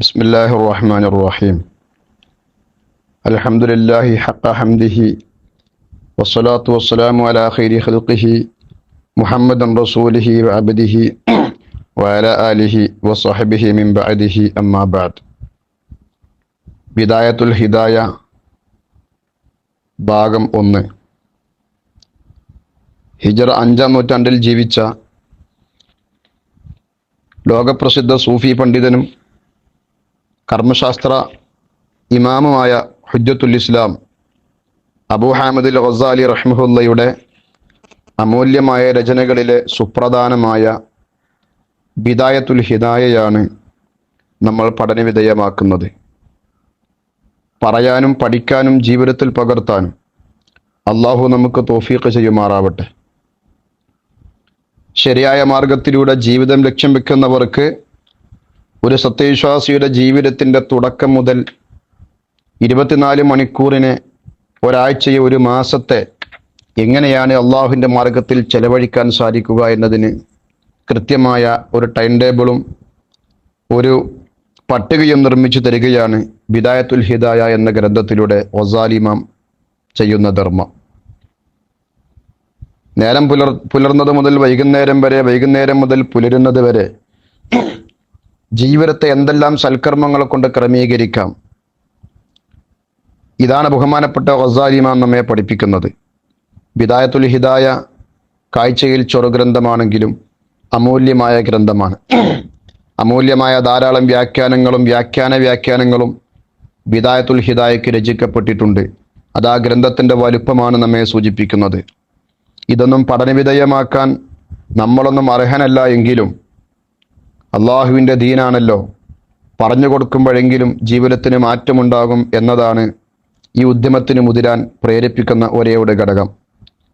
بسم الله الرحمن الرحيم الحمد لله حق حمده والصلاة والسلام على خير خلقه محمد رسوله وعبده وعلى آله وصحبه من بعده أما بعد ബിദായത്തുൽ ഹിദായ ഭാഗം 1. ഹിജറ 5-ാം നൂറ്റാണ്ടിൽ ജീവിച്ച ലോകപ്രസിദ്ധ സൂഫി പണ്ഡിതനും കർമ്മശാസ്ത്ര ഇമാമുമായ ഹുജ്ജത്തുൽ ഇസ്ലാം അബൂ ഹാമിദുൽ ഗസാലി റഹ്മഹുല്ലയുടെ അമൂല്യമായ രചനകളിലെ സുപ്രധാനമായ ബിദായത്തുൽ ഹിദായയാണ് നമ്മൾ പഠനവിധേയമാക്കുന്നത്. പറയാനും പഠിക്കാനും ജീവിതത്തിൽ പകർത്താനും അള്ളാഹു നമുക്ക് തൗഫീഖ് ചെയ്യുമാറാവട്ടെ. ശരിയായ മാർഗത്തിലൂടെ ജീവിതം ലക്ഷ്യം വെക്കുന്നവർക്ക് ഒരു സത്യവിശ്വാസിയുടെ ജീവിതത്തിൻ്റെ തുടക്കം മുതൽ 24 മണിക്കൂറിനെ, ഒരാഴ്ചയെ, ഒരു മാസത്തെ എങ്ങനെയാണ് അള്ളാഹുവിൻ്റെ മാർഗത്തിൽ ചെലവഴിക്കാൻ സാധിക്കുക എന്നതിന് കൃത്യമായ ഒരു ടൈം ടേബിളും ഒരു പട്ടികയും നിർമ്മിച്ചു തരികയാണ് ബിദായത്തുൽ ഹിദായ എന്ന ഗ്രന്ഥത്തിലൂടെ ഗസാലി ഇമാം ചെയ്യുന്ന ധർമ്മം. നേരം പുലർന്നത് മുതൽ വൈകുന്നേരം വരെ, വൈകുന്നേരം മുതൽ പുലരുന്നത് വരെ ജീവിതത്തെ എന്തെല്ലാം സൽക്കർമ്മങ്ങളെ കൊണ്ട് ക്രമീകരിക്കാം, ഇതാണ് ബഹുമാനപ്പെട്ട ഗസാലി ഇമാം നമ്മെ പഠിപ്പിക്കുന്നത്. ബിദായത്തുൽ ഹിദായ കാഴ്ചയിൽ ചെറുഗ്രന്ഥമാണെങ്കിലും അമൂല്യമായ ഗ്രന്ഥമാണ്. അമൂല്യമായ ധാരാളം വ്യാഖ്യാനങ്ങളും ബിദായത്തുൽ ഹിദായക്ക് രചിക്കപ്പെട്ടിട്ടുണ്ട്. അത് ആ ഗ്രന്ഥത്തിൻ്റെ വലുപ്പമാണ് നമ്മെ സൂചിപ്പിക്കുന്നത്. ഇതൊന്നും പഠനവിധേയമാക്കാൻ നമ്മളൊന്നും അർഹനല്ല എങ്കിലും അള്ളാഹുവിൻ്റെ ദീനാണല്ലോ, പറഞ്ഞു കൊടുക്കുമ്പോഴെങ്കിലും ജീവിതത്തിന് മാറ്റമുണ്ടാകും എന്നതാണ് ഈ ഉദ്യമത്തിന് മുതിരാൻ പ്രേരിപ്പിക്കുന്ന ഒരേ ഒരു ഘടകം.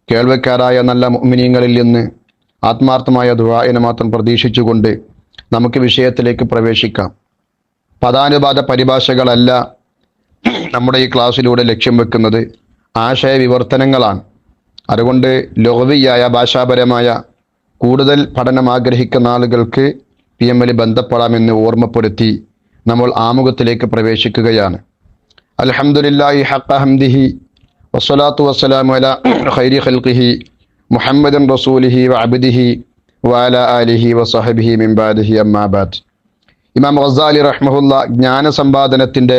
കേൾവിക്കാരായ നല്ല മുഅ്മിനീങ്ങളിൽ നിന്ന് ആത്മാർത്ഥമായ ദുആഇനെ മാത്രം പ്രതീക്ഷിച്ചുകൊണ്ട് നമുക്ക് വിഷയത്തിലേക്ക് പ്രവേശിക്കാം. പദാനുപാത പരിഭാഷകളല്ല നമ്മുടെ ഈ ക്ലാസ്സിലൂടെ ലക്ഷ്യം വെക്കുന്നത്, ആശയ വിവർത്തനങ്ങളാണ്. അതുകൊണ്ട് ലഗ്വിയായ ഭാഷാപരമായ കൂടുതൽ പഠനം ആഗ്രഹിക്കുന്ന ആളുകൾക്ക് PML ബന്ധപ്പെടാമെന്ന് ഓർമ്മപ്പെടുത്തി നമ്മൾ ആമുഖത്തിലേക്ക് പ്രവേശിക്കുകയാണ്. അൽഹംദുലില്ലാഹി ഹഖ ഹംദിഹി വസ്സലാത്തു വസ്സലാമു അലാ ഖൈരി ഖൽഖിഹി മുഹമ്മദിൻ റസൂലിഹി വഅബ്ദിഹി വഅലാ ആലിഹി വസഹബിഹി മിൻ ബഅദിഹി അമ്മാ ബഅദ്. ഇമാം ഗസാലി റഹ്മഹുല്ല ജ്ഞാന സമ്പാദനത്തിൻ്റെ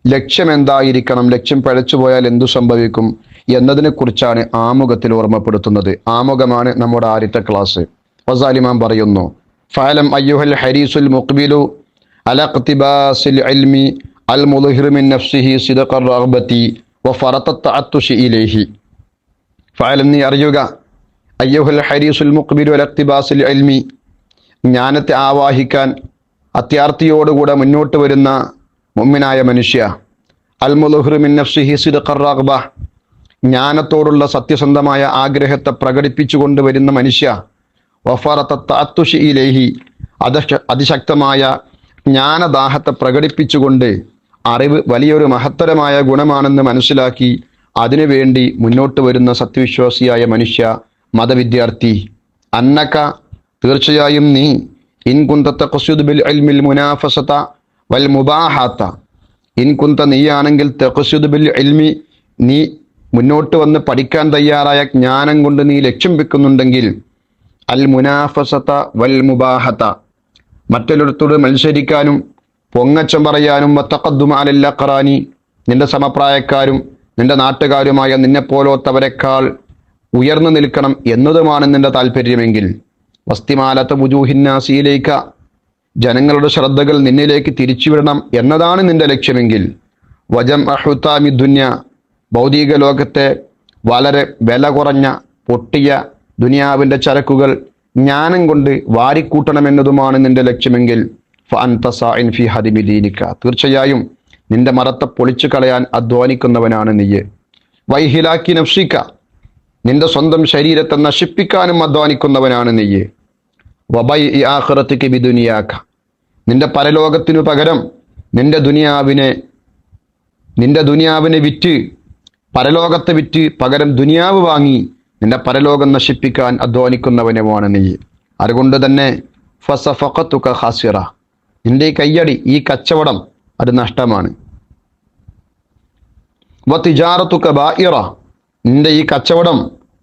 ലക്ഷ്യം എന്തായിരിക്കണം, ലക്ഷ്യം പഴച്ചുപോയാൽ എന്തു സംഭവിക്കും എന്നതിനെക്കുറിച്ചാണ് ആമുഖത്തിൽ ഓർമ്മപ്പെടുത്തുന്നത്. ആമുഖമാണ് നമ്മുടെ ആദ്യത്തെ ക്ലാസ്. ഗസാലി ഇമാം പറയുന്നു, ഫഅലം അയ്യുഹൽ ഹരീസുൽ മുഖ്ബിലു അലാ ഇഖ്തിബാസിൽ ഇൽമി അൽ മുദ്ഹിർ മിൻ നഫ്സിഹി സിദ്ഖർ റഗ്ബതി വഫറത തഅത്തുശി ഇലൈഹി. ഫഅലം, നീ അറിയുക, അയ്യുഹൽ ഹരീസുൽ മുഖ്ബിലു അലാ ഇഖ്തിബാസിൽ ഇൽമി, ജ്ഞാനത്തെ ആവാഹിക്കാൻ അത്യാർത്തിയോടുകൂടെ മുന്നോട്ട് വരുന്ന മുഅ്മിനായ മനുഷ്യ, അൽ മുദ്ഹിർ മിൻ നഫ്സിഹി സിദ്ഖർ റഗ്ബ, ജ്ഞാനത്തോടുള്ള സത്യസന്ധമായ ആഗ്രഹത്തെ പ്രകടിപ്പിച്ചുകൊണ്ട് വരുന്ന മനുഷ്യ, വഫറത തഅത്തുശി ഇലൈഹി, അതിശക്തമായ ജ്ഞാനദാഹത്തെ പ്രകടിപ്പിച്ചുകൊണ്ട് അറിവ് വലിയൊരു മഹത്തരമായ ഗുണമാണെന്ന് മനസ്സിലാക്കി അതിനുവേണ്ടി മുന്നോട്ട് വരുന്ന സത്യവിശ്വാസിയായ മനുഷ്യ, മതവിദ്യാർത്ഥി, അന്നക, തീർച്ചയായും നീ, ഇൻ കുന്ത തഖ്സുദു ബിൽ ഇൽമിൽ മുനാഫസത വൽ മുബാഹത, ഇൻ കുന്ത, നീയാണെങ്കിൽ, തഖ്സുദു ബിൽ ഇൽമി, നീ മുന്നോട്ട് വന്ന് പഠിക്കാൻ തയ്യാറായ ജ്ഞാനം കൊണ്ട് നീ ലക്ഷ്യം വെക്കുന്നുണ്ടെങ്കിൽ, അൽ മുനാഫസത വൽ മുബാഹത, മറ്റൊരിടത്തോട് മത്സരിക്കാനും പൊങ്ങച്ചം പറയാനും, വത്തഖദ്ദുമ അലൽ അഖറാനി, നിന്റെ സമപ്രായക്കാരും നിന്റെ നാട്ടുകാരുമായ നിന്നെപ്പോലോത്തവരെക്കാൾ ഉയർന്നു നിൽക്കണം എന്നതുമാണ് നിന്റെ താല്പര്യമെങ്കിൽ, വസ്തിമാലത്ത വുജൂഹിന്നാസിയിലേക്ക, ജനങ്ങളുടെ ശ്രദ്ധകൾ നിന്നിലേക്ക് തിരിച്ചുവിടണം എന്നതാണ് നിന്റെ ലക്ഷ്യമെങ്കിൽ, വജം അഹുത്താമി ദുന്യ, ഭൗതിക ലോകത്തെ വളരെ വില കുറഞ്ഞ പൊട്ടിയ ദുനിയാവിൻ്റെ ചരക്കുകൾ ജ്ഞാനം കൊണ്ട് വാരിക്കൂട്ടണമെന്നതുമാണ് നിന്റെ ലക്ഷ്യമെങ്കിൽ, ഫഅൻത സാഇൻ ഫി ഹദിമി ദീനിക, തീർച്ചയായും നിന്റെ മതത്തെ പൊളിച്ചു കളയാൻ അധ്വാനിക്കുന്നവനാണ് നീ. വൈഹിലാക്കി നഫ്സിക, നിന്റെ സ്വന്തം ശരീരത്തെ നശിപ്പിക്കാനും അധ്വാനിക്കുന്നവനാണ് നീ. വബൈ ആഖിറതിക ബിദുനിയാക, നിന്റെ പരലോകത്തിനു പകരം നിന്റെ ദുനിയാവിനെ വിറ്റ്, പരലോകത്തെ വിറ്റ് പകരം ദുനിയാവ് വാങ്ങി നിന്റെ പരലോകം നശിപ്പിക്കാൻ അധ്വാനിക്കുന്നവനുമാണ് നീ. അതുകൊണ്ട് തന്നെ ഫസഫഖതുക ഖാസിറ, നിന്റെ ഈ കയ്യടി, ഈ കച്ചവടം അത് നഷ്ടമാണ്. വതിജാറത്തുക ബായിറ, നിന്റെ ഈ കച്ചവടം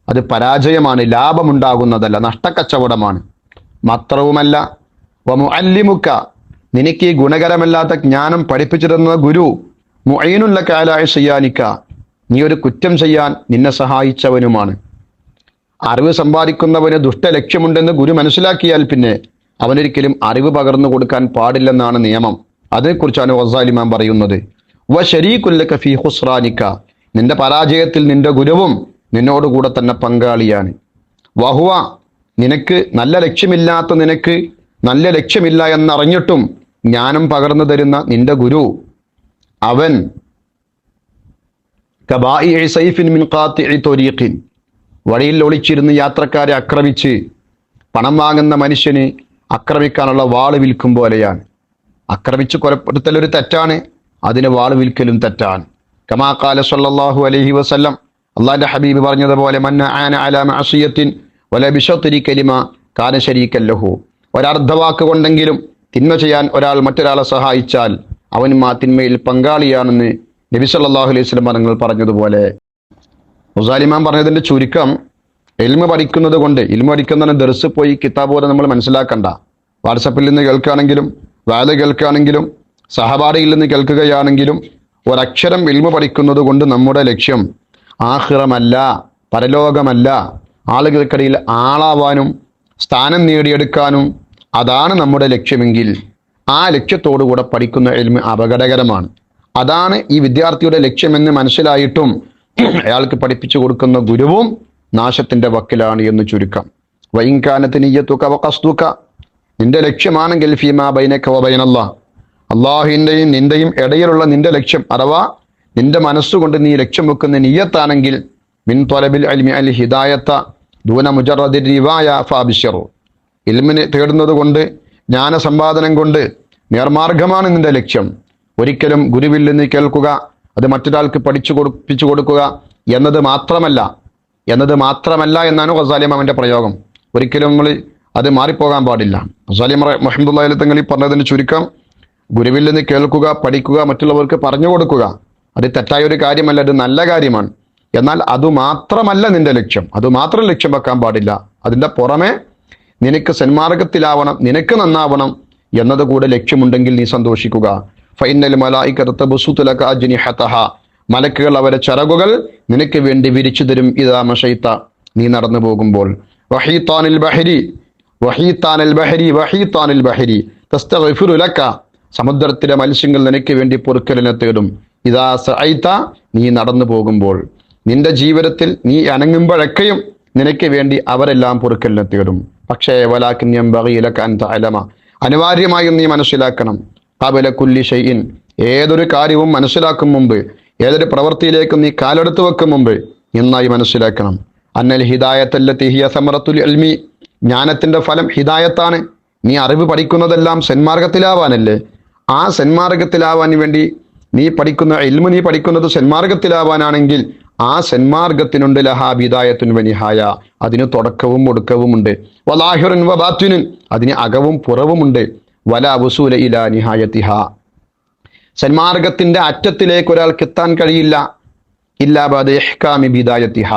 അത് പരാജയമാണ്, ലാഭമുണ്ടാകുന്നതല്ല, നഷ്ടക്കച്ചവടമാണ്. മാത്രവുമല്ല വമുഅല്ലിമുക, നിനക്ക് ഈ ഗുണകരമല്ലാത്ത ജ്ഞാനം പഠിപ്പിച്ചിരുന്ന ഗുരു മുഈനുല്ലക അലാ ഇസ്യാനിക, നീ ഒരു കുറ്റം ചെയ്യാൻ നിന്നെ സഹായിച്ചവനുമാണ്. അറിവ് സമ്പാദിക്കുന്നവന് ദുഷ്ടലക്ഷ്യമുണ്ടെന്ന് ഗുരു മനസ്സിലാക്കിയാൽ പിന്നെ അവനൊരിക്കലും അറിവ് പകർന്നു കൊടുക്കാൻ പാടില്ലെന്നാണ് നിയമം. അതേക്കുറിച്ചാണ് ഗസാലി ഇമാം പറയുന്നത്. വ ശരീകുല്ലക ഫീ ഖുസ്റാനിക, നിന്റെ പരാജയത്തിൽ നിന്റെ ഗുരുവും നിന്നോടുകൂടെ തന്നെ പങ്കാളിയാണ്. വഹുവ, നിനക്ക് നല്ല ലക്ഷ്യമില്ല എന്നറിഞ്ഞിട്ടും ജ്ഞാനം പകർന്നു തരുന്ന നിന്റെ ഗുരു അവൻ കബാഇഇ സൈഫിൻ മിൻ ഖാത്തിഇ ത്വരീഖിൻ, വഴിയിൽ ഒളിച്ചിരുന്ന് യാത്രക്കാരെ ആക്രമിച്ച് പണം വാങ്ങുന്ന മനുഷ്യന് ആക്രമിക്കാനുള്ള വാള് വിൽക്കും പോലെയാണ്. ആക്രമിച്ച് കൊലപ്പെടുത്തൽ ഒരു തെറ്റാണ്, അതിന് വാള് വിൽക്കലും തെറ്റാണ്. കമാ ഖാല സ്വല്ലല്ലാഹു അലൈഹി വസല്ലം, അള്ളാഹിന്റെ ഹബീബ് പറഞ്ഞതുപോലെ, മന്ന ആന അലാ മഅസിയത്തിൻ വല ബിശത്രി കലിമ കാന ശരീകൻ ലഹു, ഒരർദ്ധവാക്ക് കൊണ്ടെങ്കിലും തിന്മ ചെയ്യാൻ ഒരാൾ മറ്റൊരാളെ സഹായിച്ചാൽ അവനും ആ തിന്മയിൽ പങ്കാളിയാണെന്ന് നബി സല്ലല്ലാഹു അലൈഹി വസല്ലം തങ്ങൾ പറഞ്ഞതുപോലെ. ഗസാലി ഇമാം പറഞ്ഞതിന്റെ ചുരുക്കം, ഇൽമു പഠിക്കുന്നത് കൊണ്ട്, ഇൽമു പഠിക്കുന്നതിന് ദർസ് പോയി കിതാബോധം നമ്മൾ മനസ്സിലാക്കണ്ട. വാട്സപ്പിൽ നിന്ന് കേൾക്കുകയാണെങ്കിലും വാല് കേൾക്കുകയാണെങ്കിലും സഹപാഠിയിൽ നിന്ന് കേൾക്കുകയാണെങ്കിലും ഒരക്ഷരം ഇൽമു പഠിക്കുന്നത് കൊണ്ട് നമ്മുടെ ലക്ഷ്യം ആഖിറമല്ല, പരലോകമല്ല, ആളുകൾക്കിടയിൽ ആളാവാനും സ്ഥാനം നേടിയെടുക്കാനും അതാണ് നമ്മുടെ ലക്ഷ്യമെങ്കിൽ ആ ലക്ഷ്യത്തോടുകൂടെ പഠിക്കുന്ന ഇൽമു അപകടകരമാണ്. അതാണ് ഈ വിദ്യാർത്ഥിയുടെ ലക്ഷ്യമെന്ന് മനസ്സിലായിട്ടും അയാൾക്ക് പഠിപ്പിച്ചു കൊടുക്കുന്ന ഗുരുവും നാശത്തിന്റെ വക്കിലാണ് എന്ന് ചുരുക്കം. വൈൻകാനത്ത് നിയ്യത്തുക വഖസ്തുക, നിന്റെ ലക്ഷ്യമാണെങ്കിൽ ഫീമാ ബൈനക വബൈനല്ലാഹ്, അള്ളാഹുവിൻ്റെയും നിന്റെയും ഇടയിലുള്ള നിന്റെ ലക്ഷ്യം, അഥവാ നിന്റെ മനസ്സുകൊണ്ട് നീ ലക്ഷ്യം വെക്കുന്ന നിയ്യത്താണെങ്കിൽ മിൻ ത്വലബിൽ ഇൽമി അൽ ഹിദായത ദൂന മുജറദി റിവായ ഫാബിശറു, ഇൽമിനെ തേടുന്നത് കൊണ്ട്, ജ്ഞാനസമ്പാദനം കൊണ്ട് നേർമാർഗമാണ് നിന്റെ ലക്ഷ്യം. ഒരിക്കലും ഗുരുവിൽ നിന്ന് കേൾക്കുക, അത് മറ്റൊരാൾക്ക് പഠിപ്പിച്ചു കൊടുക്കുക എന്നത് മാത്രമല്ല എന്നാണ് ഗസാലി ഇമാമിന്റെ പ്രയോഗം. ഒരിക്കലും നമ്മൾ അത് മാറിപ്പോകാൻ പാടില്ല. ഗസാലി റഹ്മത്തുള്ളാഹി അലൈഹി തങ്ങൾ പറഞ്ഞതിന് ചുരുക്കം, ഗുരുവിൽ നിന്ന് കേൾക്കുക, പഠിക്കുക, മറ്റുള്ളവർക്ക് പറഞ്ഞു കൊടുക്കുക, അത് തെറ്റായ ഒരു കാര്യമല്ല, അത് നല്ല കാര്യമാണ്. എന്നാൽ അതുമാത്രമല്ല നിന്റെ ലക്ഷ്യം, അതുമാത്രം ലക്ഷ്യം വെക്കാൻ പാടില്ല. അതിൻ്റെ പുറമെ നിനക്ക് സന്മാർഗത്തിലാവണം, നിനക്ക് നന്നാവണം എന്നത് കൂടെ ലക്ഷ്യമുണ്ടെങ്കിൽ നീ സന്തോഷിക്കുക. ഫൈനൽ മലായിക തബസുതു ലക അജ്നിഹതഹ, മലക്കുകൾ അവരെ ചിറകുകൾ നിനക്ക് വേണ്ടി വിരിച്ചു തരും. ഇദാ മശൈത, നീ നടന്നു പോകുമ്പോൾ. വഹീതാനിൽ ബഹരി തസ്തഗ്ഫിറു ലക, സമുദ്രത്തിലെ മത്സ്യങ്ങൾ നിനക്ക് വേണ്ടി പൊറുക്കലിനെ തേടും. ഇദാ സഅയ്ത, നീ നടന്നു പോകുമ്പോൾ. നിന്റെ ജീവിതത്തിൽ നീ അനങ്ങുമ്പോഴൊക്കെയും നിനക്ക് വേണ്ടി അവരെല്ലാം പൊറുക്കലിനെ തേടും. പക്ഷേ വലാകിൻ യംബഗി ലക അൻ തഅലമ, അനിവാര്യമായും നീ മനസ്സിലാക്കണം, ഖബല കുല്ലി ഷൈഇൻ, ഏതൊരു കാര്യവും മനസ്സിലാക്കും മുമ്പ്, ഏതൊരു പ്രവൃത്തിയിലേക്കും നീ കാലെടുത്ത് വെക്കും മുമ്പ് നന്നായി മനസ്സിലാക്കണം. അന്നൽ ഹിദായത്തല്ലത്തി ഹിയ സമറത്തുൽ ഇൽമി, ജ്ഞാനത്തിന്റെ ഫലം ഹിദായത്താണ്. നീ അറിവ് പഠിക്കുന്നതെല്ലാം സന്മാർഗത്തിലാവാനല്ലേ. ആ സന്മാർഗത്തിലാവാൻ വേണ്ടി നീ പഠിക്കുന്ന ഇൽമു, നീ പഠിക്കുന്നത് സന്മാർഗത്തിലാവാനാണെങ്കിൽ ആ സന്മാർഗത്തിനുണ്ട് ലഹാ ബിദായത്തുൻ വനിഹായ, അതിന് തുടക്കവും ഒടുക്കവുമുണ്ട്. വലാഹിറുൻ വബാത്തിനുൻ, അതിന് അകവും പുറവുമുണ്ട്. വലാ വസൂല ഇലാ നിഹായത്തിഹ, സന്മാർഗത്തിന്റെ അറ്റത്തിലേക്ക് ഒരാൾക്ക് എത്താൻ കഴിയില്ല ഇല്ലാ ബഅദ ഇഹ്കാമി ബിദായത്തിഹ,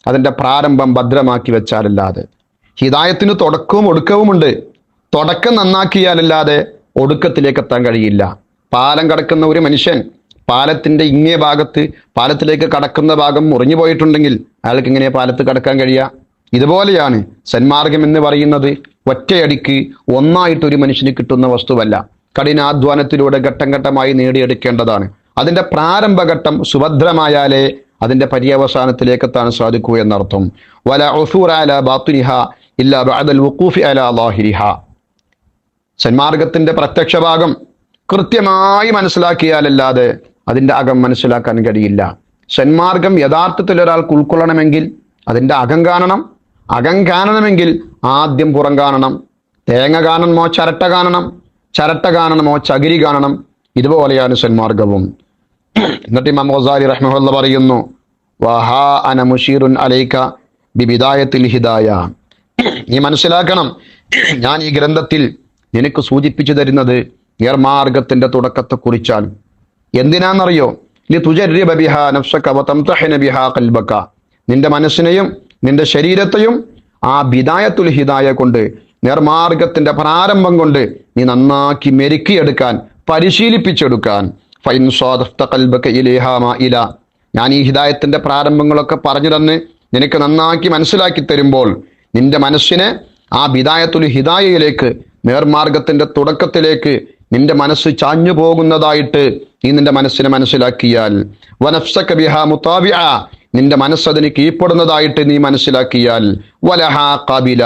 അതിന്റെ പ്രാരംഭം ഭദ്രമാക്കി വെച്ചാലല്ലാതെ. ഹിദായത്തിന് തുടക്കവും ഒടുക്കവുമുണ്ട്. തുടക്കം നന്നാക്കിയാലല്ലാതെ ഒടുക്കത്തിലേക്ക് എത്താൻ കഴിയില്ല. പാലം കടക്കുന്ന ഒരു മനുഷ്യൻ പാലത്തിന്റെ ഇങ്ങേ ഭാഗത്ത് പാലത്തിലേക്ക് കടക്കുന്ന ഭാഗം മുറിഞ്ഞു പോയിട്ടുണ്ടെങ്കിൽ അയാൾക്ക് എങ്ങനെ പാലത്ത് കടക്കാൻ കഴിയുക? ഇതുപോലെയാണ് സന്മാർഗം എന്ന് പറയുന്നത്. ഒറ്റയടിക്ക് ഒന്നായിട്ടൊരു മനുഷ്യന് കിട്ടുന്ന വസ്തുവല്ല, കഠിനാധ്വാനത്തിലൂടെ ഘട്ടം ഘട്ടമായി നേടിയെടുക്കേണ്ടതാണ്. അതിന്റെ പ്രാരംഭഘട്ടം സുഭദ്രമായാലേ അതിന്റെ പര്യവസാനത്തിലേക്ക് എത്താൻ സാധിക്കൂ എന്നർത്ഥം. വല ഉസൂറ അലാ ബാത്തിനിഹ ഇല്ലാ ബഅദൽ വുഖൂഫി അലാ ളാഹിരിഹ, സന്മാർഗത്തിന്റെ പ്രത്യക്ഷ ഭാഗം കൃത്യമായി മനസ്സിലാക്കിയാലല്ലാതെ അതിന്റെ അകം മനസ്സിലാക്കാൻ കഴിയില്ല. സന്മാർഗം യഥാർത്ഥത്തിൽ ഒരാൾക്ക് ഉൾക്കൊള്ളണമെങ്കിൽ അതിന്റെ അകം കാണണം. അകം കാണണമെങ്കിൽ ആദ്യം പുറം കാണണം. തേങ്ങ കാണണമോ ചരട്ട കാണണം, ചരട്ട കാണണമോ ചകിരി കാണണം. ഇതുപോലെയാണ് സന്മാർഗവും. എന്നിട്ട് ഇമാം ഗസാലി റഹ്മത്തുള്ളാഹി പറയുന്നു, വഹാ അന മുശീറുൻ അലൈക ബിബിദായത്തിൽ ഹിദായ, നീ മനസ്സിലാക്കണം, ഞാൻ ഈ ഗ്രന്ഥത്തിൽ നിനക്ക് സൂചിപ്പിച്ചു തരുന്നത് നേർമാർഗത്തിന്റെ തുടക്കത്തെ കുറിച്ചാണ്. എന്തിനാണെന്നറിയോ? ലിതുജർരിബ ബിഹാ നഫ്സക വതംതഹിന ബിഹാ ഖൽബക. നിന്റെ മനസ്സിനെയും നിന്റെ ശരീരത്തെയും ആ ബിദായത്തുൽ ഹിദായ കൊണ്ട്, നേർമാർഗത്തിന്റെ പ്രാരംഭം കൊണ്ട് നീ നന്നാക്കി മെരുക്കിയെടുക്കാൻ, പരിശീലിപ്പിച്ചെടുക്കാൻ. ഫൈൻ സ്വാദഫ്ത ഖൽബക ഇലൈഹാ മാഇല. ഞാൻ ഈ ഹിദായത്തിന്റെ പ്രാരംഭങ്ങളൊക്കെ പറഞ്ഞു തന്ന് നിനക്ക് നന്നാക്കി മനസ്സിലാക്കി തരുമ്പോൾ നിന്റെ മനസ്സിനെ ആ ബിദായത്തുൽ ഹിദായയിലേക്ക്, നേർമാർഗത്തിന്റെ തുടക്കത്തിലേക്ക് നിന്റെ മനസ്സ് ചാഞ്ഞു പോകുന്നതായിട്ട് നീ നിന്റെ മനസ്സിനെ മനസ്സിലാക്കിയാൽ, വനഫ്സക ബിഹാ മുതാബിഅ, നിന്റെ മനസ്സതിന് കീഴ്പ്പെടുന്നതായിട്ട് നീ മനസ്സിലാക്കിയാൽ, വലഹാ ഖാബില,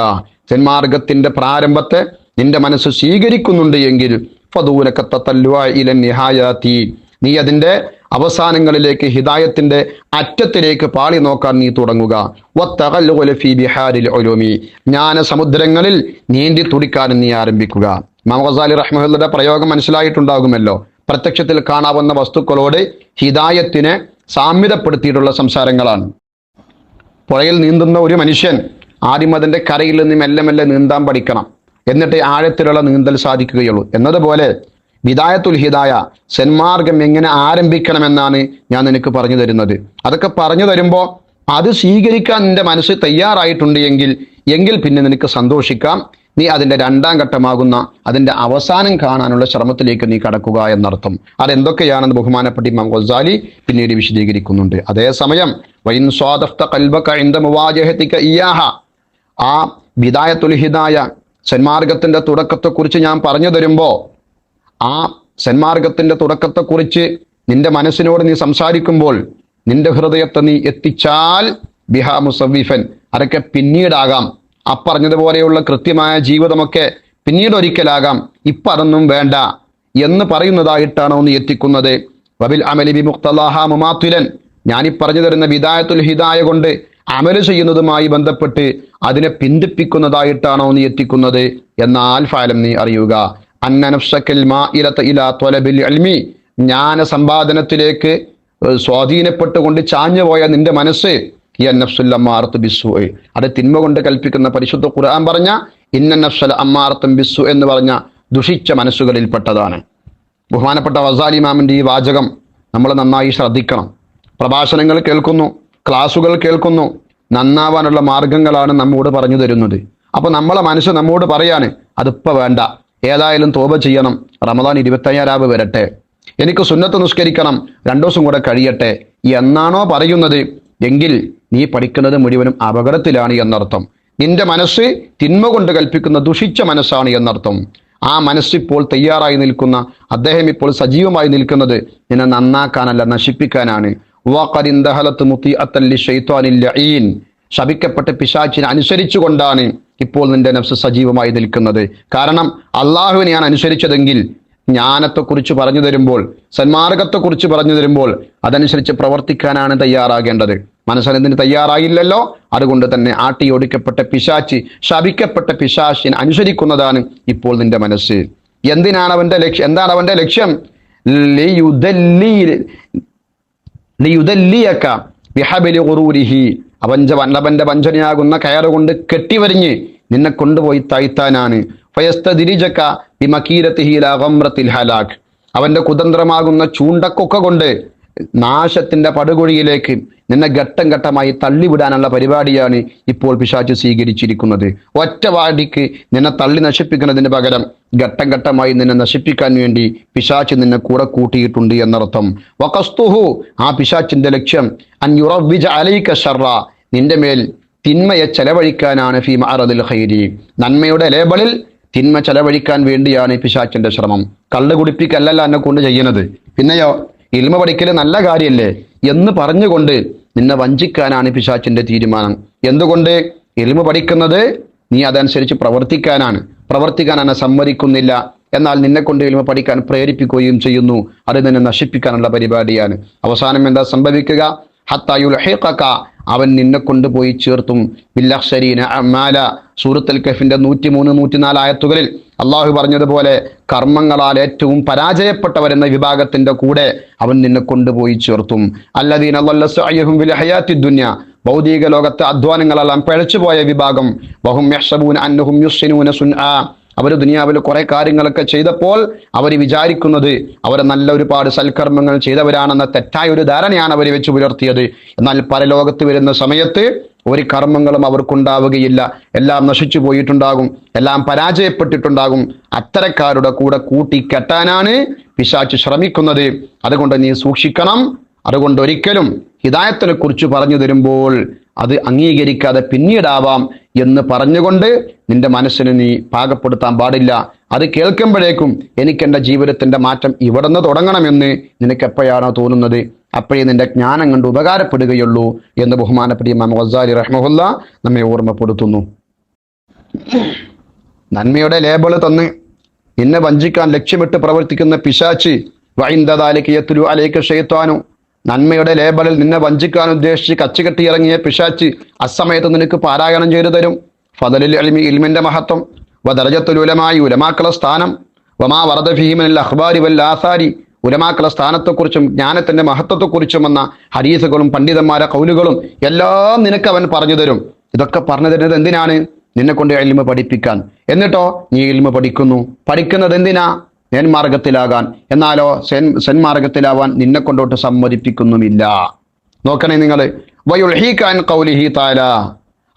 സന്മാർഗത്തിന്റെ പ്രാരംഭത്തെ നിന്റെ മനസ്സ് സ്വീകരിക്കുന്നുണ്ട് എങ്കിൽ, ഫദൂലക തതല്ലുഅ ഇല നിഹായാതി, നീ അതിന്റെ അവസാനങ്ങളിലേക്ക്, ഹിദായത്തിന്റെ അറ്റത്തിലേക്ക് പാളി നോക്കാൻ നീ തുടങ്ങുക. വത്തഗല്ലുഗ ഫീ ബിഹാരിൽ ഉലൂമി, ജ്ഞാന സമുദ്രങ്ങളിൽ നീന്തി തുടിക്കാനും നീ ആരംഭിക്കുക. ഇമാം ഗസാലി റഹ്മത്തുള്ളാഹിയുടെ പ്രയോഗം മനസ്സിലായിട്ടുണ്ടാകുമല്ലോ. പ്രത്യക്ഷത്തിൽ കാണാവുന്ന വസ്തുക്കളോട് ഹിദായത്തിനെ സാമ്യതപ്പെടുത്തിയിട്ടുള്ള സംസാരങ്ങളാണ്. പുഴയിൽ നീന്തുന്ന ഒരു മനുഷ്യൻ ആദ്യം അതിന്റെ കരയിൽ നിന്ന് മെല്ലെ മെല്ലെ നീന്താൻ പഠിക്കണം, എന്നിട്ട് ആഴത്തിലുള്ള നീന്തൽ സാധിക്കുകയുള്ളൂ. എന്നതുപോലെ ബിദായത്തുൽ ഹിദായ, സന്മാർഗം എങ്ങനെ ആരംഭിക്കണമെന്നാണ് ഞാൻ നിനക്ക് പറഞ്ഞു തരുന്നത്. അതൊക്കെ പറഞ്ഞു തരുമ്പോൾ അത് സ്വീകരിക്കാൻ നിന്റെ മനസ്സ് തയ്യാറായിട്ടുണ്ട് എങ്കിൽ പിന്നെ നിനക്ക് സന്തോഷിക്കാം. നീ അതിന്റെ രണ്ടാം ഘട്ടമാകുന്ന അതിന്റെ അവസാനം കാണാനുള്ള ശ്രമത്തിലേക്ക് നീ കടക്കുക എന്നർത്ഥം. അതെന്തൊക്കെയാണെന്ന് ബഹുമാനപ്പെട്ട ഇമാം ഗസാലി പിന്നീട് വിശദീകരിക്കുന്നുണ്ട്. അതേസമയം വൈൻ സ്വാദഫ്ത ഖൽബക ഇൻദ മുവാജഹതിക ഇയാഹ, ആ ബിദായത്തുൽ ഹിദായ, സന്മാർഗത്തിന്റെ തുടക്കത്തെക്കുറിച്ച് ഞാൻ പറഞ്ഞു തരുമ്പോൾ, ആ സന്മാർഗത്തിന്റെ തുടക്കത്തെക്കുറിച്ച് നിന്റെ മനസ്സിനോട് നീ സംസാരിക്കുമ്പോൾ നിന്റെ ഹൃദയത്തെ നീ എത്തിച്ചാൽ, ബിഹാ മുസവ്വിഫൻ, അതൊക്കെ പിന്നീടാകാം. അപ്പറഞ്ഞതുപോലെയുള്ള കൃത്യമായ ജീവിതമൊക്കെ പിന്നീട് ഒരിക്കലാകാം, ഇപ്പം അതൊന്നും വേണ്ട എന്ന് പറയുന്നതായിട്ടാണോ നീ എത്തിക്കുന്നത്. വബിൽ അമലി ബി മുഖ്തലാഹ മുമാത്തുലൻ, ഞാനീ പറഞ്ഞു തരുന്ന ബിദായത്തുൽ ഹിദായ കൊണ്ട് അമല് ചെയ്യുന്നതുമായി ബന്ധപ്പെട്ട് അതിനെ പിന്തിപ്പിക്കുന്നതായിട്ടാണോ നീ എത്തിക്കുന്നത്. എന്നാൽ ഫാലം നീ അറിയുക, അന്ന നഫ്സകൽ മാഇലത ഇലാ ത്വലബിൽ ഇൽമി, ജ്ഞാന സമ്പാദനത്തിലേക്ക് സ്വാധീനപ്പെട്ടുകൊണ്ട് ചാഞ്ഞുപോയ നിന്റെ മനസ്സ്, നഫ്സുൽ അമ്മാറത്തു ബിസ്സൂ, അത് തിന്മ കൊണ്ട് കൽപ്പിക്കുന്ന പരിശുദ്ധ ഖുർആൻ പറഞ്ഞ ഇന്ന നഫ്സൽ അമ്മാറത്തും ബിസ്സൂ എന്ന് പറഞ്ഞ ദുഷിച്ച മനസ്സുകളിൽപ്പെട്ടതാണ്. ബഹുമാനപ്പെട്ട ഗസാലി ഇമാമിന്റെ ഈ വാചകം നമ്മൾ നന്നായി ശ്രദ്ധിക്കണം. പ്രഭാഷണങ്ങൾ കേൾക്കുന്നു, ക്ലാസുകൾ കേൾക്കുന്നു, നന്നാവാനുള്ള മാർഗങ്ങളാണ് നമ്മോട് പറഞ്ഞു തരുന്നത്. അപ്പൊ നമ്മളെ മനസ്സ് നമ്മോട് പറയാണ്, അതിപ്പോൾ വേണ്ട, ഏതായാലും തോബ ചെയ്യണം, റമദാൻ 25 വരട്ടെ, എനിക്ക് സുന്നത്ത് നിസ്കരിക്കണം, 2 ദിവസം കൂടെ കഴിയട്ടെ എന്നാണോ പറയുന്നത് എങ്കിൽ നീ പഠിക്കുന്നത് മുഴുവനും അപകടത്തിലാണ് എന്നർത്ഥം. നിന്റെ മനസ്സ് തിന്മ കൊണ്ട് കൽപ്പിക്കുന്ന ദുഷിച്ച മനസ്സാണ് എന്നർത്ഥം. ആ മനസ്സിപ്പോൾ തയ്യാറായി നിൽക്കുന്ന അദ്ദേഹം ഇപ്പോൾ സജീവമായി നിൽക്കുന്നത് നിന്നെ നന്നാക്കാനല്ല, നശിപ്പിക്കാനാണ്. ശപിക്കപ്പെട്ട പിശാചിനെ അനുസരിച്ചുകൊണ്ടാണ് ഇപ്പോൾ നിന്റെ നഫ്സ് സജീവമായി നിൽക്കുന്നത്. കാരണം അള്ളാഹുവിനെയാണ് അനുസരിച്ചതെങ്കിൽ ജ്ഞാനത്തെക്കുറിച്ച് പറഞ്ഞു തരുമ്പോൾ, സന്മാർഗത്തെക്കുറിച്ച് പറഞ്ഞു തരുമ്പോൾ അതനുസരിച്ച് പ്രവർത്തിക്കാനാണ് തയ്യാറാകേണ്ടത്. മനസ്സതിന് തയ്യാറായില്ലല്ലോ, അതുകൊണ്ട് തന്നെ ആട്ടിയോടിക്കപ്പെട്ട പിശാച്, ശപിക്കപ്പെട്ട പിശാചിനെ അനുസരിക്കുന്നതാണ് ഇപ്പോൾ നിന്റെ മനസ്സ്. എന്താണ് അവന്റെ ലക്ഷ്യം? ലിയുദല്ലിയക ബിഹബലി ഖുറൂരിഹി, അവന്റെ വഞ്ചനയാകുന്ന കയറുകൊണ്ട് കെട്ടിവരിഞ്ഞ് നിന്നെ കൊണ്ടുപോയി താഴ്ത്താനാണ്. ഫയസ്തദ്രിജക ബിമകീരതിഹി ഇലാ ഗംറത്തിൽ ഹലാക്, അവന്റെ കുതന്ത്രമാകുന്ന ചൂണ്ടക്കൊക്ക കൊണ്ട് നാശത്തിന്റെ പടുകുഴിയിലേക്ക് നിന്നെ ഘട്ടം ഘട്ടമായി തള്ളിവിടാനുള്ള പരിപാടിയാണ് ഇപ്പോൾ പിശാച് സ്വീകരിച്ചിരിക്കുന്നത്. ഒറ്റവാടിക്ക് നിന്നെ തള്ളി നശിപ്പിക്കുന്നതിന് പകരം ഘട്ടം ഘട്ടമായി നിന്നെ നശിപ്പിക്കാൻ വേണ്ടി പിശാച് നിന്നെ കൂടെ കൂട്ടിയിട്ടുണ്ട് എന്നർത്ഥം. വഖസ്തുഹു, ആ പിശാച്ചിന്റെ ലക്ഷ്യം അൻ യുറവ്വിജ അലൈക ശർറ, നിന്റെ മേൽ തിന്മയെ ചെലവഴിക്കാനാണ്. ഫീ മഅറദിൽ ഖൈരി, നന്മയുടെ ലേബലിൽ തിന്മ ചെലവഴിക്കാൻ വേണ്ടിയാണ് പിശാച്ചിന്റെ ശ്രമം. കള്ള് കുടിപ്പിക്കല്ലല്ല എന്നെ കൊണ്ട് ചെയ്യുന്നത്, പിന്നെയോ ഇൽമ പഠിക്കൽ നല്ല കാര്യമല്ലേ എന്ന് പറഞ്ഞുകൊണ്ട് നിന്നെ വഞ്ചിക്കാനാണ് പിശാച്ചിന്റെ തീരുമാനം. എന്തുകൊണ്ട്? ഇൽമ പഠിക്കുന്നത് നീ അതനുസരിച്ച് പ്രവർത്തിക്കാൻ സമ്മതിക്കുന്നില്ല, എന്നാൽ നിന്നെ കൊണ്ട് ഇൽമ പഠിക്കാൻ പ്രേരിപ്പിക്കുകയും ചെയ്യുന്നു. അത് നിന്നെ നശിപ്പിക്കാനുള്ള പരിപാടിയാണ്. അവസാനം എന്താ സംഭവിക്കുക? ഹത്താ യുൽഹിഖക, അവൻ നിന്നെ കൊണ്ടുപോയി ചേർത്തും ബില്ലഖ്സരീന അമാല. സൂറത്തുൽ കഹ്ഫിന്റെ 103, 104 ആയത്തുകളിൽ അള്ളാഹു പറഞ്ഞതുപോലെ കർമ്മങ്ങളാൽ ഏറ്റവും പരാജയപ്പെട്ടവരെന്ന വിഭാഗത്തിന്റെ കൂടെ അവൻ നിന്നെ കൊണ്ടുപോയി ചേർത്തും. അല്ലദീന ളല്ല സഅയ്യുഹും ഫിൽ ഹയാത്തിദ് ദുനിയ, ഭൗതിക ലോകത്തെ അധ്വാനങ്ങളെല്ലാം പിഴച്ചുപോയ വിഭാഗം. വഹും യഹ്സബൂന അന്നഹും യുഹ്സിനൂന സുൻആ, അവർ ദുനിയാവിൽ കുറെ കാര്യങ്ങളൊക്കെ ചെയ്തപ്പോൾ അവർ വിചാരിക്കുന്നത് അവർ നല്ല ഒരുപാട് സൽക്കർമ്മങ്ങൾ ചെയ്തവരാണെന്ന തെറ്റായ ഒരു ധാരണയാണ് അവർ വെച്ച് പുലർത്തിയത്. എന്നാൽ പരലോകത്ത് വരുന്ന സമയത്ത് ഒരു കർമ്മങ്ങളും അവർക്കുണ്ടാവുകയില്ല. എല്ലാം നശിച്ചു പോയിട്ടുണ്ടാകും, എല്ലാം പരാജയപ്പെട്ടിട്ടുണ്ടാകും. അത്തരക്കാരുടെ കൂടെ കൂട്ടിക്കെട്ടാനാണ് പിശാച് ശ്രമിക്കുന്നത്. അതുകൊണ്ട് നീ സൂക്ഷിക്കണം. അതുകൊണ്ട് ഒരിക്കലും ഹിദായത്തിനെ കുറിച്ച് പറഞ്ഞു തരുമ്പോൾ അത് അംഗീകരിക്കാതെ പിന്നീടാവാം എന്ന് പറഞ്ഞുകൊണ്ട് നിന്റെ മനസ്സിന് നീ പാകപ്പെടുത്താൻ പാടില്ല. അത് കേൾക്കുമ്പോഴേക്കും എനിക്ക് എൻ്റെ ജീവിതത്തിൻ്റെ മാറ്റം ഇവിടെ നിന്ന് തുടങ്ങണമെന്ന് നിനക്ക് എപ്പോഴാണോ തോന്നുന്നത് അപ്പോഴേ നിന്റെ ജ്ഞാനം കൊണ്ട് ഉപകാരപ്പെടുകയുള്ളൂ എന്ന് ബഹുമാനപ്പെട്ട ഇമാം ഗസാലി റഹ്മഹുല്ല നമ്മെ ഓർമ്മപ്പെടുത്തുന്നു. നന്മയുടെ ലേബിൾ തന്ന് നിന്നെ വഞ്ചിക്കാൻ ലക്ഷ്യമിട്ട് പ്രവർത്തിക്കുന്ന പിശാച്ച് വഇൻദദാലിക യത്ലു അലൈക ശൈത്വാനു, നന്മയുടെ ലേബലിൽ നിന്നെ വഞ്ചിക്കാൻ ഉദ്ദേശിച്ച് കച്ചുകെട്ടി ഇറങ്ങിയ പിശാച്ച് അസമയത്ത് നിനക്ക് പാരായണം ചെയ്തു തരും. ഫദലുൽ ഇൽമി, ഇൽമിന്റെ മഹത്വം, വദറജത്തുൽ ഉലമായി, ഉലമാക്കളുടെ സ്ഥാനം, വമാ വറദ ഫീഹി മിനൽ അഖ്ബാരി വൽ ആസാരി, ഉലമാക്കളുടെ സ്ഥാനത്തെക്കുറിച്ചും ജ്ഞാനത്തിന്റെ മഹത്വത്തെക്കുറിച്ചും വന്ന ഹദീസുകളും പണ്ഡിതന്മാരെ കൗലുകളും എല്ലാം നിനക്ക് അവൻ പറഞ്ഞു തരും. ഇതൊക്കെ പറഞ്ഞു തരുന്നത് എന്തിനാണ്? നിന്നെ കൊണ്ട് ഇൽമ പഠിപ്പിക്കാൻ. എന്നിട്ടോ നീ ഇൽമ പഠിക്കുന്നു. പഠിക്കുന്നത് എന്തിനാ? നേൻമാർഗത്തിലാകാൻ. എന്നാലോ സെൻമാർഗത്തിലാവാൻ നിന്നെ കൊണ്ടോട്ട് സമ്മതിപ്പിക്കുന്നുമില്ല. നോക്കണേ നിങ്ങൾ, വയുൽഹീക അൻ ഖൗലിഹി തആല,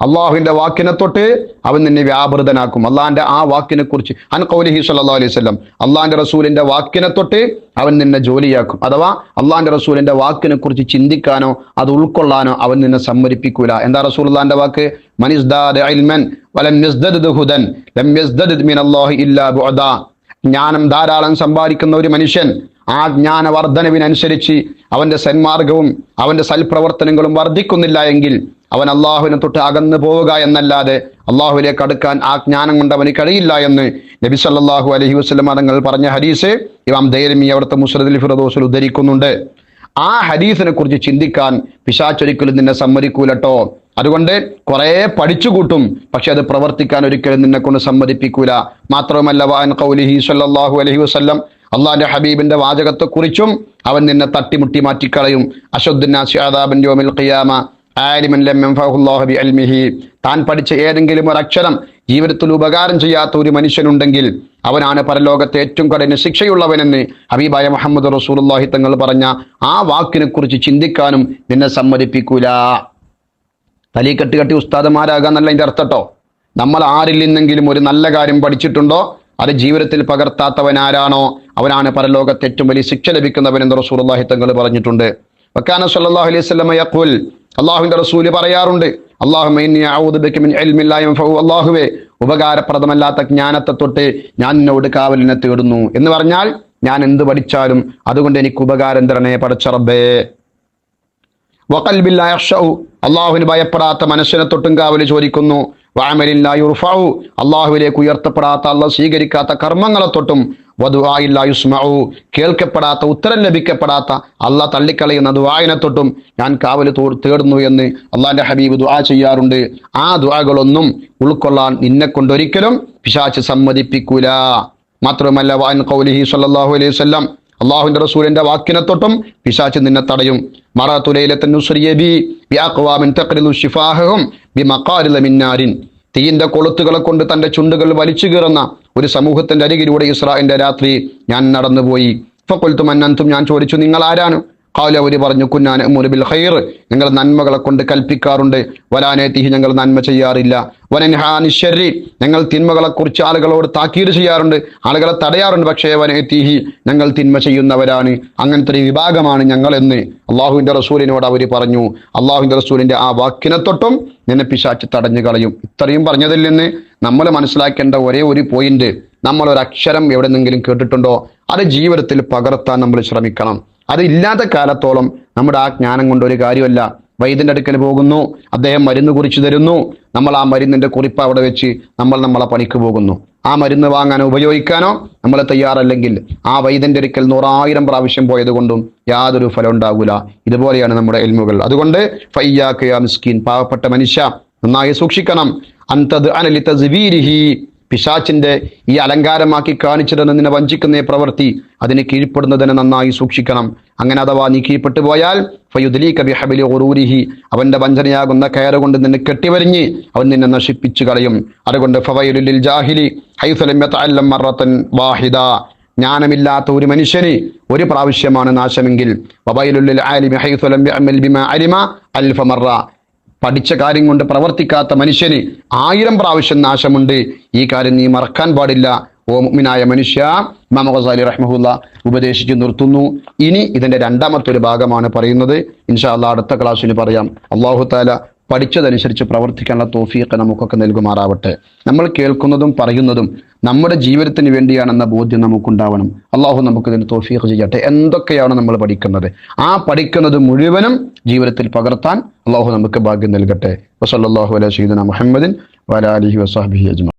അള്ളാഹുവിന്റെ വാക്കിനെ തൊട്ട് അവൻ നിന്നെ വ്യാപൃതനാക്കും. അള്ളാഹിന്റെ ആ വാക്കിനെ കുറിച്ച്, അൻ ഖൗലിഹി സ്വല്ലല്ലാഹു അലൈഹി വസല്ലം, അള്ളാഹിന്റെ റസൂലിന്റെ വാക്കിനെ തൊട്ട് അവൻ നിന്നെ ജോലിയാക്കും. അഥവാ അള്ളാഹിന്റെ റസൂലിന്റെ വാക്കിനെ കുറിച്ച് ചിന്തിക്കാനോ അത് ഉൾക്കൊള്ളാനോ അവൻ നിന്നെ സമ്മതിപ്പിക്കൂല. എന്താ റസൂലുള്ളാഹിന്റെ വാക്ക്? മൻ ഇസ്ദാദ ഇൽമൻ വലം യസ്ദദ് ഹുദൻ ലം യസ്ദദ് മിനല്ലാഹി ഇല്ലാ ബുഅദാ. ജ്ഞാനം ധാരാളം സമ്പാദിക്കുന്ന ഒരു മനുഷ്യൻ ആ ജ്ഞാന വർധനവിനനുസരിച്ച് അവന്റെ സന്മാർഗവും അവന്റെ സൽപ്രവർത്തനങ്ങളും വർദ്ധിക്കുന്നില്ല എങ്കിൽ അവൻ അള്ളാഹുവിനെ തൊട്ട് അകന്നു പോവുക എന്നല്ലാതെ അള്ളാഹുവിലേക്ക് അടുക്കാൻ ആ ജ്ഞാനം കൊണ്ട് അവന് കഴിയില്ല എന്ന് നബി സല്ലല്ലാഹു അലൈഹി വസല്ലം തങ്ങൾ പറഞ്ഞ ഹദീസ് ഇമാം ദൈലമി അവിടുത്തെ മുസ്നദുൽ ഫിർദൗസിൽ ഉദ്ധരിക്കുന്നുണ്ട്. ആ ഹദീസിനെ കുറിച്ച് ചിന്തിക്കാൻ പിശാചൊരിക്കലും നിന്നെ സമ്മതിക്കൂലട്ടോ. അതുകൊണ്ട് കുറെ പഠിച്ചു കൂട്ടും, പക്ഷെ അത് പ്രവർത്തിക്കാൻ ഒരിക്കലും നിന്നെ കൊണ്ട് സമ്മതിപ്പിക്കൂല. മാത്രവുമല്ല വഅൻ ഖൗലിഹി സ്വല്ലല്ലാഹു അലൈഹി വസല്ലം, അള്ളാഹിന്റെ ഹബീബിന്റെ വാചകത്തെക്കുറിച്ചും അവൻ നിന്നെ തട്ടിമുട്ടി മാറ്റിക്കളയും. അശദ്ദുന്നാസി അദാബൻ യൗമിൽ ഖിയാമ ആലിമൻ ലം യൻഫഉല്ലാഹു ബിഇൽമിഹി. താൻ പഠിച്ച ഏതെങ്കിലും ഒരു അക്ഷരം ജീവിതത്തിൽ ഉപകാരം ചെയ്യാത്ത ഒരു മനുഷ്യനുണ്ടെങ്കിൽ അവനാണ് പരലോകത്തെ ഏറ്റവും കഠിന ശിക്ഷയുള്ളവനെന്ന് ഹബീബായ മുഹമ്മദ് റസൂലുള്ളാഹി തങ്ങൾ പറഞ്ഞ ആ വാക്കിനെ കുറിച്ച് ചിന്തിക്കാനും നിന്നെ സമ്മതിപ്പിക്കൂല. തലീക്കെട്ട് കെട്ടി ഉസ്താദന്മാരാകാന്നല്ല അതിൻ്റെ അർത്ഥട്ടോ. നമ്മൾ ആരിൽ നിന്നെങ്കിലും ഒരു നല്ല കാര്യം പഠിച്ചിട്ടുണ്ടോ അത് ജീവിതത്തിൽ പകർത്താത്തവൻ ആരാണോ അവനാണ് പരലോകത്തെ ഏറ്റവും വലിയ ശിക്ഷ ലഭിക്കുന്നവനെന്ന് റസൂലുള്ളാഹി തങ്ങൾ പറഞ്ഞിട്ടുണ്ട്. വക്കാന സല്ലല്ലാഹു അലൈഹി വസല്ലം യഖൂൽ, അള്ളാഹുവിന്റെ റസൂല് പറയാറുണ്ട്, അല്ലാഹുമ്മ ഇന്നി അഊദു ബിക മിൻ ഇൽമിൻ ലാ യൻഫഉ, അല്ലാഹുവേ ഉപകാരപ്രദമല്ലാത്ത ജ്ഞാനത്തെ തൊട്ട് ഞാൻ നിന്നോട് കാവലിനെ തേടുന്നു. എന്ന് പറഞ്ഞാൽ ഞാൻ എന്ത് പഠിച്ചാലും അതുകൊണ്ട് എനിക്ക് ഉപകാരം തരണേ പടച്ച റബ്ബേ. വഖൽബിൻ ലാ യഖ്ശഉ, അള്ളാഹുവിന് ഭയപ്പെടാത്ത മനസ്സിനെ തൊട്ടും കാവല് ചോദിക്കുന്നു. വഅമലിൻ ലാ യുർഫഉ, അള്ളാഹുവിലേക്ക് ഉയർത്തപ്പെടാത്ത അള്ളാഹ് സ്വീകരിക്കാത്ത കർമ്മങ്ങളെ തൊട്ടും. വദുആഇൻ ലാ യുസ്മഉ, കേൾക്കപ്പെടാത്ത ഉത്തരം ലഭിക്കപ്പെടാത്ത അള്ളാഹ് തള്ളിക്കളയുന്ന ദുആഇനെ തൊട്ടും ഞാൻ കാവല് തേടുന്നു എന്ന് അള്ളാഹിന്റെ ഹബീബ് ദുആ ചെയ്യാറുണ്ട്. ആ ദുആകളൊന്നും ഉൾക്കൊള്ളാൻ നിന്നെ കൊണ്ടൊരിക്കലും പിശാച് സമ്മതിപ്പിക്കൂല. മാത്രമല്ല വഅൻ ഖൗലിഹി സ്വല്ലല്ലാഹു അലൈഹി വസല്ലം, അള്ളാഹുവിന്റെ റസൂലിന്റെ വാക്കിനെ തൊട്ടും പിശാച് നിന്നെ തടയും. മറഅതു ലൈലത്തൻ നുസ്രിയ ബി ബിഅഖ്വാമിൻ തഖ്രിദു ശിഫാഹും ബിമഖാരില മിൻ നാരിൻ. തീയിന്റെ കൊളുത്തുകളെ കൊണ്ട് തന്റെ ചുണ്ടുകൾ വലിച്ചു കീറുന്ന ഒരു സമൂഹത്തിന്റെ അരികിലൂടെ ഇസ്രാഇന്റെ രാത്രി ഞാൻ നടന്നുപോയി. ഫഖുൽതു മൻ അൻതും, ഞാൻ ചോദിച്ചു നിങ്ങൾ ആരാണ്? ഖാല, അവർ പറഞ്ഞു, കുന്നാ നഅ്മുറു ബിൽ ഖൈർ, ഞങ്ങൾ നന്മകളെ കൊണ്ട് കൽപ്പിക്കാറുണ്ട്. വലാ നഅതിഹി, ഞങ്ങൾ നന്മ ചെയ്യാറില്ല. വനൻഹാ അനിശ് ശർരി, ഞങ്ങൾ തിന്മകളെ കുറിച്ച് ആളുകളോട് താക്കീത് ചെയ്യാറുണ്ട്, ആളുകളെ തടയാറുണ്ട്. പക്ഷേ വനഅതിഹി, ഞങ്ങൾ തിന്മ ചെയ്യുന്നവരാണ്. അങ്ങനത്തെ ഒരു വിഭാഗമാണ് ഞങ്ങൾ എന്ന് അള്ളാഹുവിന്റെ റസൂലിനോട് അവർ പറഞ്ഞു. അള്ളാഹുവിന്റെ റസൂലിന്റെ ആ വാക്കിനെ തൊട്ടും നിന്നെ പിശാച് തടഞ്ഞു കളയും. ഇത്രയും പറഞ്ഞതിൽ നിന്ന് നമ്മൾ മനസ്സിലാക്കേണ്ട ഒരേ ഒരു പോയിന്റ്, നമ്മളൊരു അക്ഷരം എവിടെന്നെങ്കിലും കേട്ടിട്ടുണ്ടോ അത് ജീവിതത്തിൽ പകർത്താൻ നമ്മൾ ശ്രമിക്കണം. അത് ഇല്ലാത്ത കാലത്തോളം നമ്മുടെ ആ ജ്ഞാനം കൊണ്ട് ഒരു കാര്യമല്ല. വൈദ്യന്റെ അടുക്കൽ പോകുന്നു, അദ്ദേഹം മരുന്ന് കുറിച്ച് തരുന്നു, നമ്മൾ ആ മരുന്നിന്റെ കുറിപ്പ് അവിടെ വെച്ച് നമ്മളെ പണിക്ക് പോകുന്നു. ആ മരുന്ന് വാങ്ങാനോ ഉപയോഗിക്കാനോ നമ്മൾ തയ്യാറല്ലെങ്കിൽ ആ വൈദ്യന്റെ അടുക്കൽ 100,000 പ്രാവശ്യം പോയത് കൊണ്ടും യാതൊരു ഫലം ഉണ്ടാകൂല. ഇതുപോലെയാണ് നമ്മുടെ ഇൽമുകൾ. അതുകൊണ്ട് ഫയ്യാക യാ മിസ്കീൻ, പാവപ്പെട്ട മനുഷ്യ നന്നായി സൂക്ഷിക്കണം. അന്തദ് അനലി തസ്വീരിഹി, പിശാച്ചിന്റെ ഈ അലങ്കാരമാക്കി കാണിച്ചിരുന്ന നിന്നെ വഞ്ചിക്കുന്ന ഈ പ്രവൃത്തി അതിന് കീഴ്പ്പെടുന്നതിനെ നന്നായി സൂക്ഷിക്കണം. അങ്ങനെ അഥവാ നീ കീഴ്പ്പെട്ടു പോയാൽ ഫയുദ്ലീക ബിഹബലി ഖുറൂരിഹി, അവന്റെ വഞ്ചനയാകുന്ന കയറുകൊണ്ട് നിന്നെ കെട്ടിവരിഞ്ഞ് അവൻ നിന്നെ നശിപ്പിച്ചു കളയും. അതുകൊണ്ട് ഫവൈലുൽ ലിൽ ജാഹിലി ഹൈസു ലം യതഅല്ലം മറത്തൻ വാഹിദ, ജ്ഞാനമില്ലാത്ത ഒരു മനുഷ്യന് ഒരു പ്രാവശ്യമാണ് നാശമെങ്കിൽ വവൈലുൽ ലിൽ ആലിമി ഹൈസു ലം യഅമൽ ബിമാ അലിമ അൽഫ മറ, പഠിച്ച കാര്യം കൊണ്ട് പ്രവർത്തിക്കാത്ത മനുഷ്യന് 1000 പ്രാവശ്യം നാശമുണ്ട്. ഈ കാര്യം നീ മറക്കാൻ പാടില്ല ഓ മുഅ്മിനായ മനുഷ്യ. ഇമാം ഗസാലി റഹ്മഹുല്ല ഉപദേശിച്ചു നിർത്തുന്നു. ഇനി ഇതിന്റെ രണ്ടാമത്തെ ഒരു ഭാഗമാണ് പറയുന്നത്. ഇൻഷാ അല്ലാഹ് അടുത്ത ക്ലാസ്സിൽ പറയാം. അല്ലാഹു തആല പഠിച്ചതനുസരിച്ച് പ്രവർത്തിക്കാനുള്ള തൗഫീഖ് നമുക്കൊക്കെ നൽകുമാറാവട്ടെ. നമ്മൾ കേൾക്കുന്നതും പറയുന്നതും നമ്മുടെ ജീവിതത്തിന് വേണ്ടിയാണെന്ന ബോധ്യം നമുക്കുണ്ടാവണം. അള്ളാഹു നമുക്കിതിന് തൗഫീഖ് ചെയ്യട്ടെ. എന്തൊക്കെയാണ് നമ്മൾ പഠിക്കുന്നത്, ആ പഠിക്കുന്നത് മുഴുവനും ജീവിതത്തിൽ പകർത്താൻ അള്ളാഹു നമുക്ക് ഭാഗ്യം നൽകട്ടെ. വസല്ലല്ലാഹു അലാ സയ്യിദിനാ മുഹമ്മദിൻ വഅലാ ആലിഹി വസഹ്ബിഹി അജ്മഈൻ.